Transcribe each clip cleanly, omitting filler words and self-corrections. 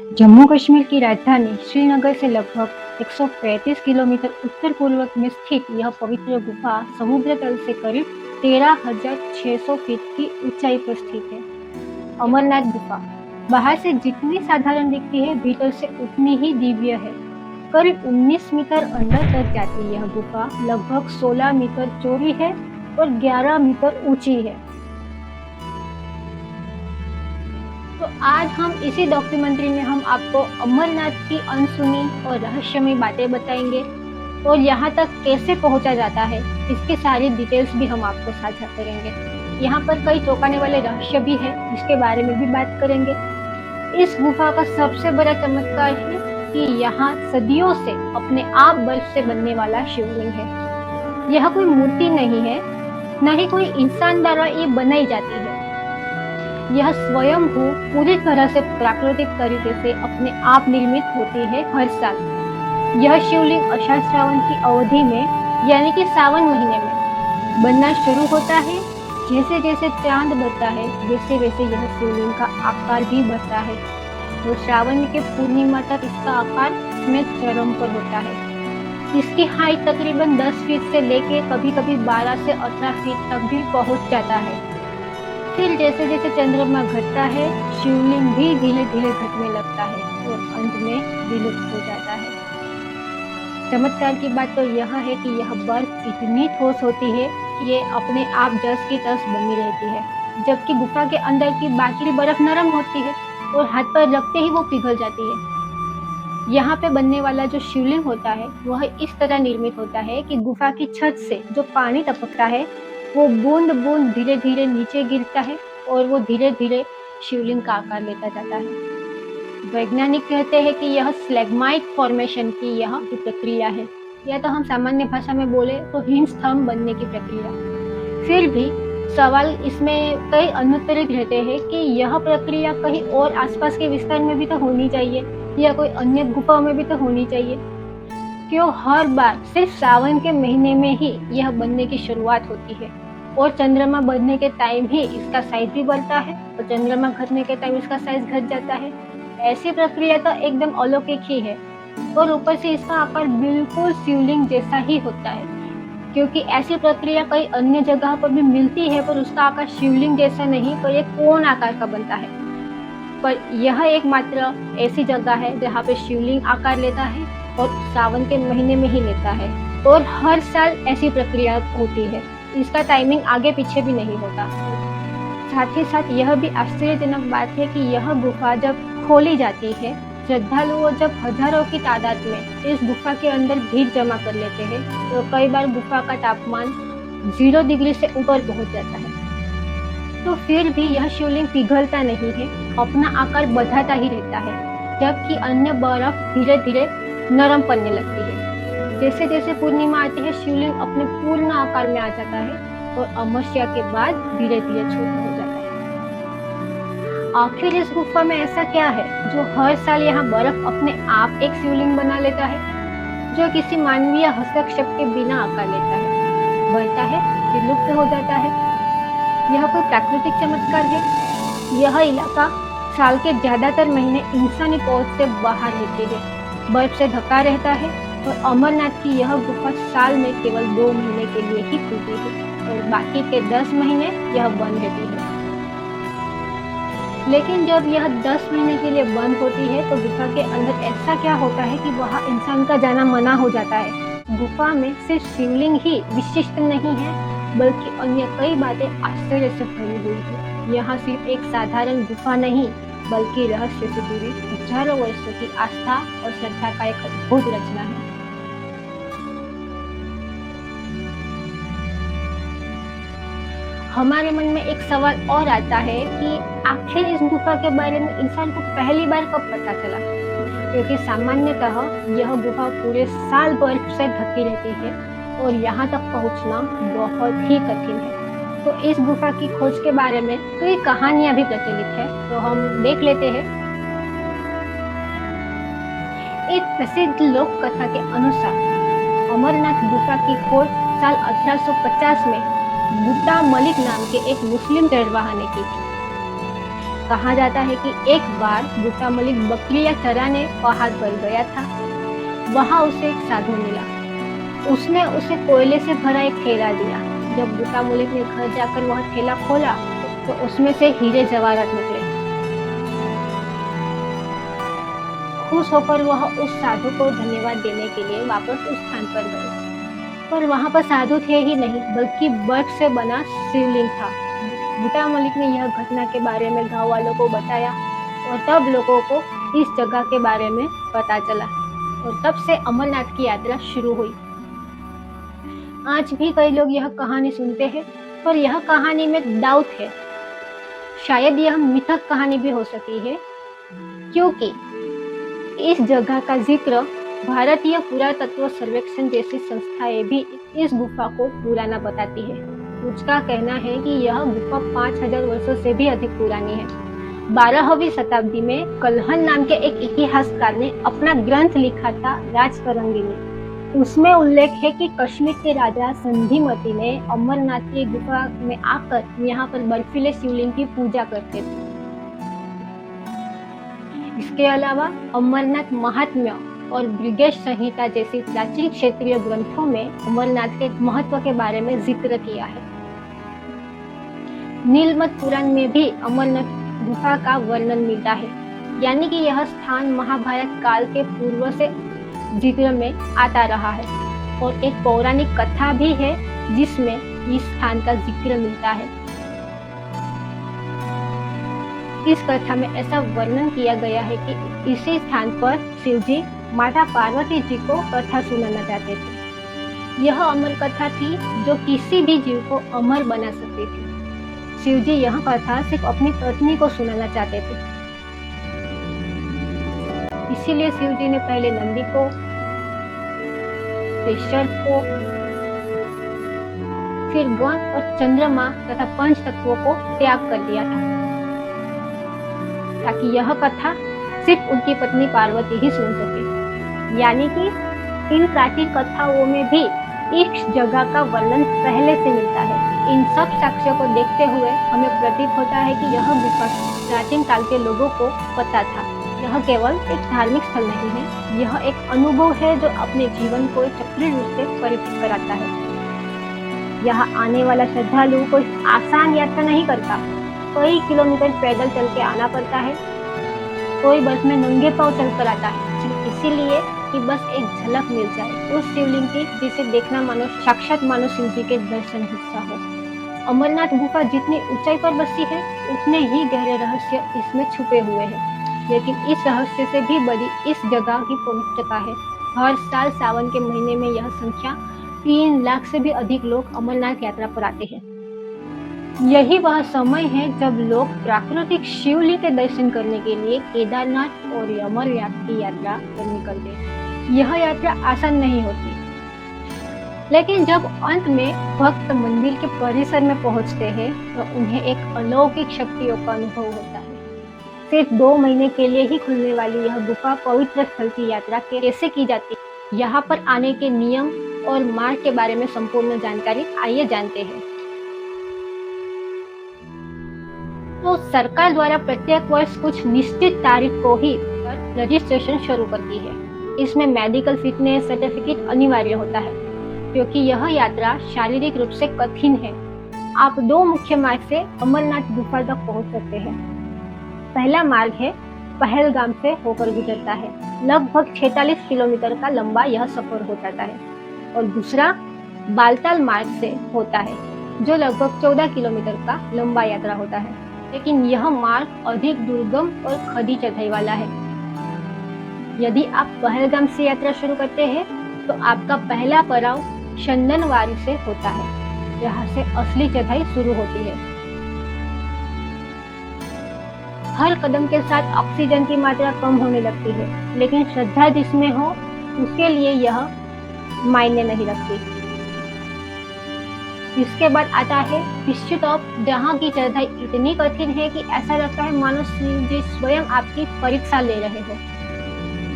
जम्मू कश्मीर की राजधानी श्रीनगर से लगभग 135 किलोमीटर उत्तर पूर्व में स्थित यह पवित्र गुफा समुद्र तल से करीब 13,600 फीट की ऊंचाई पर स्थित है। अमरनाथ गुफा बाहर से जितनी साधारण दिखती है, भीतर से उतनी ही दिव्य है। करीब 19 मीटर अंदर तक जाती यह गुफा लगभग 16 मीटर चौड़ी है और 11 मीटर ऊंची है। तो आज हम इसी डॉक्यूमेंट्री में हम आपको अमरनाथ की अनसुनी और रहस्यमय बातें बताएंगे और यहाँ तक कैसे पहुँचा जाता है, इसकी सारी डिटेल्स भी हम आपको साझा करेंगे। यहाँ पर कई चौंकाने वाले रहस्य भी है, जिसके बारे में भी बात करेंगे। इस गुफा का सबसे बड़ा चमत्कार है कि यहाँ सदियों से अपने आप बर्फ से बनने वाला शिवलिंग है। यह कोई मूर्ति नहीं है, न ही कोई इंसान द्वारा ये बनाई जाती है। यह स्वयं पूरी तरह से प्राकृतिक तरीके से अपने आप निर्मित होती है हर साल। यह शिवलिंग आषाढ़ श्रावण की अवधि में यानी कि सावन महीने में बनना शुरू होता है। जैसे जैसे चांद बढ़ता है वैसे वैसे यह शिवलिंग का आकार भी बढ़ता है। तो श्रावण के पूर्णिमा तक इसका आकार में चरम पर होता है। इसकी हाइट तकरीबन 10 फीट से लेके कभी कभी 12 से 18 फीट तक भी पहुंच जाता है। फिर जैसे जैसे चंद्रमा घटता है, शिवलिंग भी धीरे धीरे घटने लगता है और अंत में विलुप्त हो जाता है। चमत्कार की बात तो यह है कि यह बर्फ इतनी ठोस होती है कि ये अपने आप जस की तस बनी रहती है, जबकि गुफा के अंदर की बाकी बर्फ नरम होती है और हाथ पर रखते ही वो पिघल जाती है। यहाँ पे बनने वाला जो शिवलिंग होता है वह इस तरह निर्मित होता है कि गुफा की छत से जो पानी टपकता है वो बूंद बूंद धीरे धीरे नीचे गिरता है और वो धीरे धीरे शिवलिंग का आकार लेता जाता है। वैज्ञानिक कहते हैं कि यह स्लेग्माइट फॉर्मेशन की यह प्रक्रिया है, या तो हम सामान्य भाषा में बोले तो हिमस्तंभ बनने की प्रक्रिया। फिर भी सवाल इसमें कई अनुत्तरित रहते हैं कि यह प्रक्रिया कहीं और आसपास के विस्तार में भी तो होनी चाहिए या कोई अन्य गुफाओं में भी तो होनी चाहिए। क्यों हर बार सिर्फ सावन के महीने में ही यह बनने की शुरुआत होती है और चंद्रमा बढ़ने के टाइम ही इसका साइज भी बढ़ता है और चंद्रमा घटने के टाइम इसका साइज घट जाता है। ऐसी प्रक्रिया तो एकदम अलौकिक ही है और ऊपर से इसका आकार बिल्कुल शिवलिंग जैसा ही होता है, क्योंकि ऐसी प्रक्रिया कई अन्य जगह पर भी मिलती है पर उसका आकार शिवलिंग जैसा नहीं पर एक कोण आकार का बनता है। पर यह एकमात्र ऐसी जगह है जहाँ पे शिवलिंग आकार लेता है और सावन के महीने में ही लेता है और हर साल ऐसी प्रक्रिया होती है। इसका टाइमिंग आगे पीछे भी नहीं होता। साथ ही साथ यह भी आश्चर्यजनक बात है कि यह गुफा जब खोली जाती है, श्रद्धालुओं जब हजारों की तादाद में इस गुफा के अंदर भीड़ जमा कर लेते हैं तो कई बार गुफा का तापमान 0 डिग्री से ऊपर पहुंच जाता है। तो फिर भी यह शिवलिंग पिघलता नहीं है, अपना आकार बढ़ाता ही रहता है, जबकि अन्य बर्फ धीरे धीरे नरम पड़ने लगती है। जैसे जैसे पूर्णिमा आती है शिवलिंग अपने पूर्ण आकार में आ जाता है और अमावस्या के बाद धीरे धीरे छोटा हो जाता है। आखिर इस गुफा में ऐसा क्या है जो हर साल यहाँ बर्फ अपने आप एक शिवलिंग बना लेता है, जो किसी मानवीय हस्तक्षेप के बिना आकार लेता है, बढ़ता है, फिर लुप्त हो जाता है। यह कोई प्राकृतिक चमत्कार है? यह इलाका साल के ज्यादातर महीने इंसानी पहुंच से बाहर रहती है, बर्फ से ढका रहता है और अमरनाथ की यह गुफा साल में केवल 2 महीने के लिए ही खुलती है और बाकी के 10 महीने यह बंद रहती है। लेकिन जब यह 10 महीने के लिए बंद होती है तो गुफा के अंदर ऐसा क्या होता है कि वहाँ इंसान का जाना मना हो जाता है। गुफा में सिर्फ शिवलिंग ही विशिष्ट नहीं है, बल्कि अन्य कई बातें आश्चर्य से भरी हुई है। यहाँ सिर्फ एक साधारण गुफा नहीं बल्कि रहस्य से जुड़ी हजारों वर्षों की आस्था और श्रद्धा का एक अद्भुत रचना है। हमारे मन में एक सवाल और आता है कि आखिर इस गुफा के बारे में इंसान को पहली बार कब पता चला, क्योंकि सामान्यतः यह गुफा पूरे साल बर्फ से ढकी रहती है और यहाँ तक पहुँचना बहुत ही कठिन है। तो इस गुफा की खोज के बारे में कई कहानियां भी प्रचलित है, तो हम देख लेते हैं। एक प्रसिद्ध लोक कथा के अनुसार अमरनाथ गुफा की खोज साल 1850 में बुट्टा मलिक नाम के एक मुस्लिम चरवाहा ने की थी। कहा जाता है कि एक बार बूटा मलिक बकरियां चराने पहाड़ पर गया था। वहां उसे एक साधु मिला। उसने उसे कोयले से भरा एक थैला दिया। जब बूटा मलिक ने घर जाकर वह थैला खोला तो उसमें से हीरे जवाहरात निकले। खुश होकर वह उस साधु को धन्यवाद देने के लिए वापस उस स्थान पर गए, पर वहां पर साधु थे ही नहीं, बल्कि बर्फ से बना शिवलिंग था। बूटा मलिक ने यह घटना के बारे में गांव वालों को बताया और तब लोगों को इस जगह के बारे में पता चला और तब से अमरनाथ की यात्रा शुरू हुई। आज भी कई लोग यह कहानी सुनते हैं, पर यह कहानी में डाउट है। शायद यह मिथक कहानी भी हो सकती है, क्योंकि इस जगह का जिक्र भारतीय पुरातत्व सर्वेक्षण जैसी संस्थाएं भी इस गुफा को पुराना बताती है। उसका कहना है कि यह गुफा 5000 वर्षों से भी अधिक पुरानी है। 12वीं शताब्दी में कल्हन नाम के एक इतिहासकार ने अपना ग्रंथ लिखा था राजतरंगिणी। उसमें उल्लेख है कि कश्मीर के राजा संधिमती ने अमरनाथ की गुफा में आकर यहाँ पर बर्फीले शिवलिंग की पूजा करते थे। इसके अलावा अमरनाथ महात्म्य और ब्रिगेश संहिता जैसी प्राचीन क्षेत्रीय ग्रंथों में अमरनाथ के महत्व के बारे में जिक्र किया है। नीलमत पुराण में भी अमरनाथ गुफा का वर्णन मिलता है, यानी कि यह स्थान महाभारत काल के पूर्व से जिक्र में आता रहा है और एक पौराणिक कथा भी है जिसमें इस स्थान का जिक्र मिलता है। इस कथा में ऐसा वर्णन किया गया है कि इसी स्थान पर शिवजी माता पार्वती जी को कथा सुनाना चाहते थे। यह अमर कथा थी जो किसी भी जीव को अमर बना सकती थी। शिवजी यह कथा सिर्फ अपनी पत्नी को सुनाना चाहते थे। इसीलिए शिवजी ने पहले नंदी को, फिर सर्प को, फिर गण और चंद्रमा तथा पंच तत्वों को त्याग कर दिया था, ताकि यह कथा सिर्फ उनकी पत्नी पार्वती ही सुन सके। यानी कि इन प्राचीन कथाओं में भी इस जगह का वर्णन पहले से मिलता है। इन सब साक्ष्यों को देखते हुए हमें प्रतीत होता है कि यह गुफा प्राचीन काल के लोगों को पता था। यह केवल एक धार्मिक स्थल नहीं है, यह एक अनुभव है जो अपने जीवन को चक्रीय रूप से परिचित कराता है। यहाँ आने वाला श्रद्धालु कोई आसान यात्रा नहीं करता। कई किलोमीटर पैदल चल के आना पड़ता है, कोई बस में नंगे पांव चल कर आता है, इसीलिए कि बस एक झलक मिल जाए उस शिवलिंग की, जिसे देखना मानो साक्षात मानो शिव जी के दर्शन हिस्सा हो। अमरनाथ गुफा जितनी ऊंचाई पर बसी है, उतने ही गहरे रहस्य इसमें छुपे हुए हैं। लेकिन इस रहस्य से भी बड़ी इस जगह की पवित्रता है। हर साल सावन के महीने में यह संख्या 3 लाख से भी अधिक लोग अमरनाथ यात्रा पर आते हैं। यही वह समय है जब लोग प्राकृतिक शिवलिंग के दर्शन करने के लिए केदारनाथ और अमरनाथ की यात्रा पर निकलते हैं। यह यात्रा आसान नहीं होती, लेकिन जब अंत में भक्त मंदिर के परिसर में पहुंचते हैं तो उन्हें एक अलौकिक शक्तियों का अनुभव होता है। सिर्फ 2 महीने के लिए ही खुलने वाली यह गुफा पवित्र स्थल की यात्रा कैसे की जाती है, यहाँ पर आने के नियम और मार्ग के बारे में संपूर्ण जानकारी आइए जानते हैं। तो सरकार द्वारा प्रत्येक वर्ष कुछ निश्चित तारीख को ही रजिस्ट्रेशन शुरू करती है। इसमें मेडिकल फिटनेस सर्टिफिकेट अनिवार्य होता है, क्योंकि यह यात्रा शारीरिक रूप से कठिन है। आप 2 मुख्य मार्ग से अमरनाथ गुफा तक पहुंच सकते हैं। पहला मार्ग है पहलगाम से होकर गुजरता है। लगभग 46 किलोमीटर का लंबा यह सफर हो जाता है। और दूसरा बालताल मार्ग से होता है, जो लगभग 14 किलोमीटर का लंबा यात्रा होता है। लेकिन यह मार्ग अधिक दुर्गम और खड़ी चढ़ाई वाला है। यदि आप पहलगाम से यात्रा शुरू करते हैं तो आपका पहला पड़ाव चंदनवारी से होता है, जहाँ से असली चढ़ाई शुरू होती है। हर कदम के साथ ऑक्सीजन की मात्रा कम होने लगती है, लेकिन श्रद्धा जिसमें हो उसके लिए यह मायने नहीं रखती। इसके बाद आता है पिस्चू टॉप, जहाँ की चढ़ाई इतनी कठिन है कि ऐसा लगता है मानो शिव जी स्वयं आपकी परीक्षा ले रहे हो।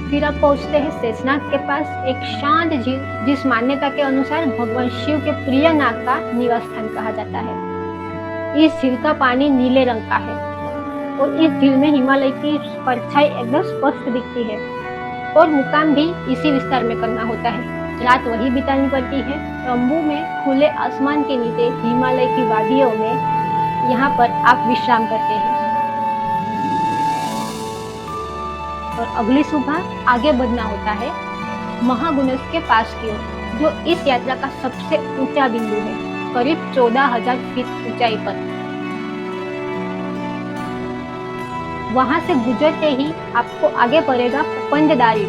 फिर आप पहुंचते हैं शेषनाग के पास, एक शांत झील जिस मान्यता के अनुसार भगवान शिव के प्रिय नाग का निवास स्थान कहा जाता है। इस झील का पानी नीले रंग का है और इस झील में हिमालय की परछाई एकदम स्पष्ट दिखती है और मुकाम भी इसी विस्तार में करना होता है। रात वही बितानी पड़ती है, तंबू में खुले आसमान के नीचे हिमालय की वादियों में। यहाँ पर आप विश्राम करते हैं और अगली सुबह आगे बढ़ना होता है महागुनस के पास की ओर, जो इस यात्रा का सबसे ऊंचा बिंदु है, करीब 14,000 फीट ऊंचाई पर। वहां से गुजरते ही आपको आगे पड़ेगा पंचदारी,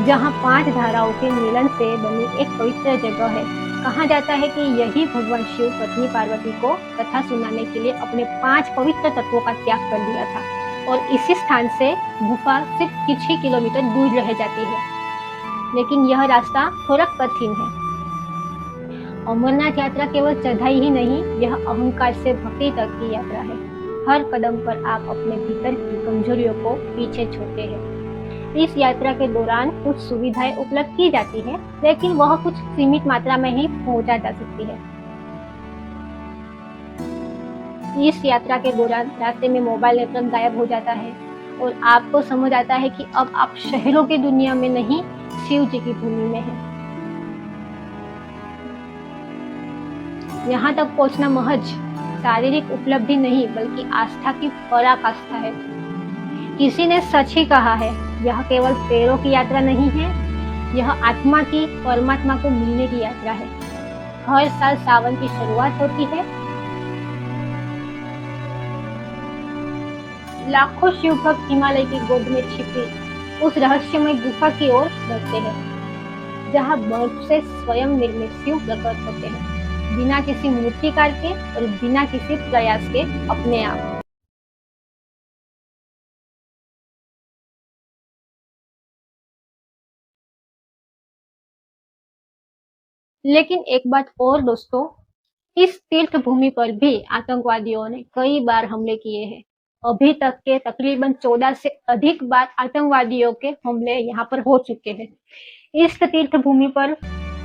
जहां 5 धाराओं के मिलन से बनी एक पवित्र जगह है। कहा जाता है कि यही भगवान शिव पत्नी पार्वती को कथा सुनाने के लिए अपने 5 पवित्र तत्वों का त्याग कर दिया था और इसी स्थान से गुफा सिर्फ कुछ ही किलोमीटर दूर रह जाती है। लेकिन यह रास्ता थोड़ा कठिन है। अमरनाथ यात्रा केवल चढ़ाई ही नहीं, यह अहंकार से भक्ति तक की यात्रा है। हर कदम पर आप अपने भीतर की कमजोरियों को पीछे छोड़ते हैं। इस यात्रा के दौरान कुछ सुविधाएं उपलब्ध की जाती है, लेकिन वह कुछ सीमित मात्रा में ही पहुंचा जा सकती है। इस यात्रा के दौरान रास्ते में मोबाइल नेटवर्क गायब हो जाता है और आपको समझ आता है कि अब आप शहरों की दुनिया में नहीं, शिव जी की भूमि में हैं। यहाँ तक पहुंचना महज शारीरिक उपलब्धि नहीं, बल्कि आस्था की पराकाष्ठा है। किसी ने सच ही कहा है, यह केवल पैरों की यात्रा नहीं है, यह आत्मा की परमात्मा को मिलने की यात्रा है। हर साल सावन की शुरुआत होती है। लाखों शिव भक्त हिमालय की गोद में छिपी उस रहस्यमय गुफा की ओर बढ़ते हैं, जहाँ बर्फ से स्वयं निर्मित शिव प्रकट होते हैं, बिना किसी मूर्तिकार के और बिना किसी प्रयास के अपने आप। लेकिन एक बात और दोस्तों, इस तीर्थ भूमि पर भी आतंकवादियों ने कई बार हमले किए हैं। अभी तक के तकरीबन 14 से अधिक बार आतंकवादियों के हमले यहाँ पर हो चुके हैं। इस तीर्थ भूमि पर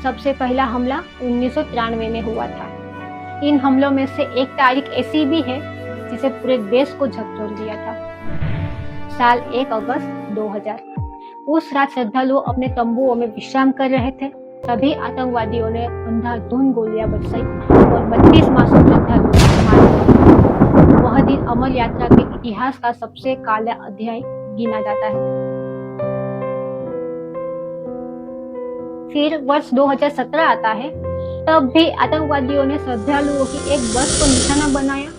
सबसे पहला हमला 1993 में हुआ था। इन हमलों में से एक तारीख ऐसी भी है जिसे पूरे देश को झकझोर दिया था। साल 1 अगस्त 2000। उस रात श्रद्धालु अपने तंबुओं में विश्राम कर रहे थे, तभी आतंकवादियों ने अंधाधुंध गोलियां बरसाई और 32 मासूम श्रद्धालुओं को मार दिया। वह दिन अमर यात्रा के इतिहास का सबसे काला अध्याय गिना जाता है। फिर वर्ष 2017 आता है, तब भी आतंकवादियों ने श्रद्धालुओं की एक बस को निशाना बनाया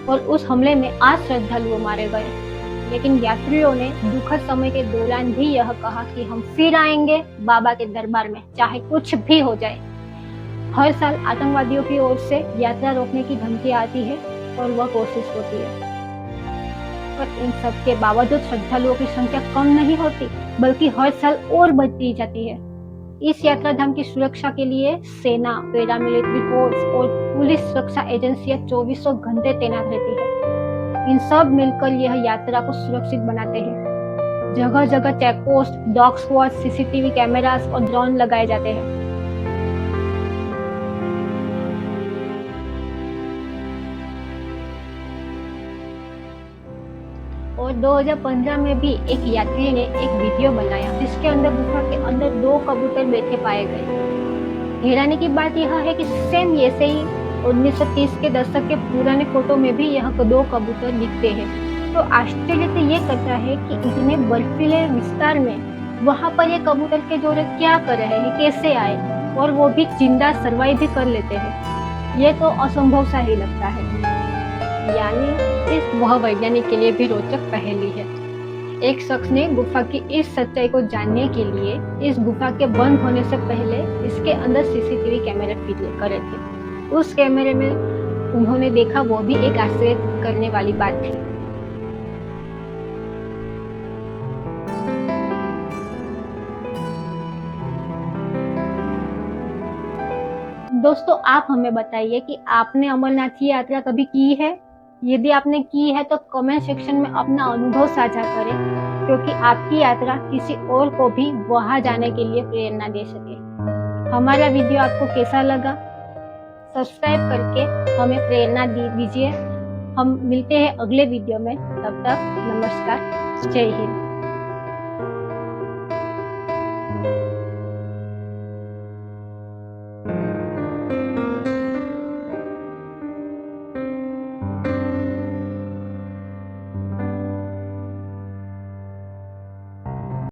और उस हमले में 8 श्रद्धालु मारे गए। लेकिन यात्रियों ने दुखद समय के दौरान भी यह कहा कि हम फिर आएंगे बाबा के दरबार में, चाहे कुछ भी हो जाए। हर साल आतंकवादियों की ओर से यात्रा रोकने की धमकी आती है और वह कोशिश होती है, पर इन सब के बावजूद श्रद्धालुओं की संख्या कम नहीं होती, बल्कि हर साल और बढ़ती जाती है। इस यात्रा धाम की सुरक्षा के लिए सेना, पैरामिलिट्री फोर्स और पुलिस सुरक्षा एजेंसियां 24 घंटे तैनात रहती है। इन सब मिलकर यह यात्रा को सुरक्षित बनाते हैं। जगह जगह check post, dog squad, CCTV cameras और ड्रोन लगाए जाते हैं। और 2015 में भी एक यात्री ने एक वीडियो बनाया जिसके अंदर गुफा के अंदर 2 कबूतर बैठे पाए गए। हैरानी की बात यह है कि सेम ऐसे ही 1930 के दशक के पुराने फोटो में भी यह 2 कबूतर दिखते हैं। तो आश्चर्य तो ये करता है कि इतने बर्फीले विस्तार में वहां पर ये कबूतर के जोड़े क्या कर रहे हैं, कैसे आए, और वो भी जिंदा सर्वाइव भी कर लेते हैं। ये तो असंभव सा ही लगता है। यानी इस वह वैज्ञानिक के लिए भी रोचक पहेली है। एक शख्स ने गुफा की इस सच्चाई को जानने के लिए इस गुफा के बंद होने से पहले इसके अंदर सीसीटीवी कैमरे फिट करे थे। उस कैमरे में उन्होंने देखा, वो भी एक आश्चर्य करने वाली बात थी। दोस्तों, आप हमें बताइए कि आपने अमरनाथ की यात्रा कभी की है? यदि आपने की है तो कमेंट सेक्शन में अपना अनुभव साझा करें, क्योंकि आपकी यात्रा किसी और को भी वहां जाने के लिए प्रेरणा दे सके। हमारा वीडियो आपको कैसा लगा? सब्सक्राइब करके हमें प्रेरणा दीजिए हम मिलते हैं अगले वीडियो में। तब तक नमस्कार, जय हिंद।